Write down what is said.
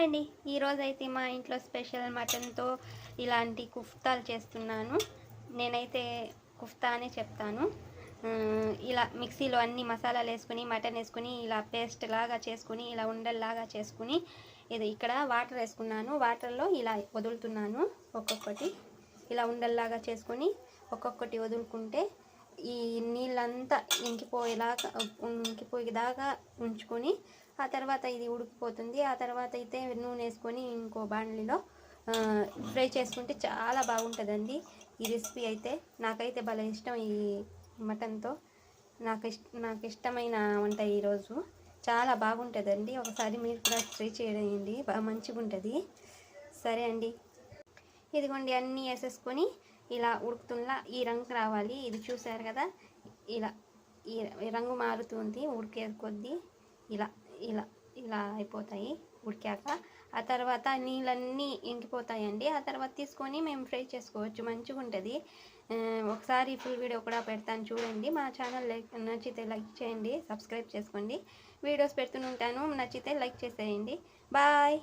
Hi అండి. ఈరోజైతే మా ఇంట్లో స్పెషల్ మటన్తో ఇలాంటి కుఫ్తాలు చేస్తున్నాను. నేనైతే కుఫ్తా అనే చెప్తాను. ఇలా మిక్సీలో అన్ని మసాలాలు వేసుకుని మటన్ వేసుకుని ఇలా పేస్ట్ లాగా చేసుకుని ఇలా ఉండల్లాగా చేసుకుని ఇది ఇక్కడ వాటర్ వేసుకున్నాను. వాటర్లో ఇలా వదులుతున్నాను. ఒక్కొక్కటి ఇలా ఉండల్లాగా చేసుకొని ఒక్కొక్కటి వదులుకుంటే ఈ నీళ్ళంతా ఇంకిపోయేదాకా ఉంచుకొని ఆ తర్వాత ఇది ఉడికిపోతుంది. ఆ తర్వాత అయితే నూనె వేసుకొని ఇంకో బాణలిలో ఫ్రై చేసుకుంటే చాలా బాగుంటుందండి. ఈ రెసిపీ అయితే నాకైతే భలే ఇష్టం. ఈ మటన్తో నాకు ఇష్టమైన వంట ఈరోజు చాలా బాగుంటుందండి. ఒకసారి మీరు కూడా ట్రై చేయండి, బాగా మంచిగా ఉంటుంది. సరే అండి, ఇదిగోండి అన్నీ వేసేసుకొని ఇలా ఉడుకుతుందా ఈ రంగు రావాలి. ఇది చూసారు కదా, ఇలా ఈ రంగు మారుతుంది ఉడికే కొద్దీ. ఇలా ఇలా ఇలా అయిపోతాయి ఉడికాక. ఆ తర్వాత నీళ్ళన్నీ ఇంకిపోతాయండి. ఆ తర్వాత తీసుకొని మేము ఫ్రై చేసుకోవచ్చు, మంచిగా ఉంటుంది. ఒకసారి ఫుల్ వీడియో కూడా పెడతాను చూడండి. మా ఛానల్ నచ్చితే లైక్ చేయండి, సబ్స్క్రైబ్ చేసుకోండి. వీడియోస్ పెడుతూనే ఉంటాను, నచ్చితే లైక్ చేసేయండి. బాయ్.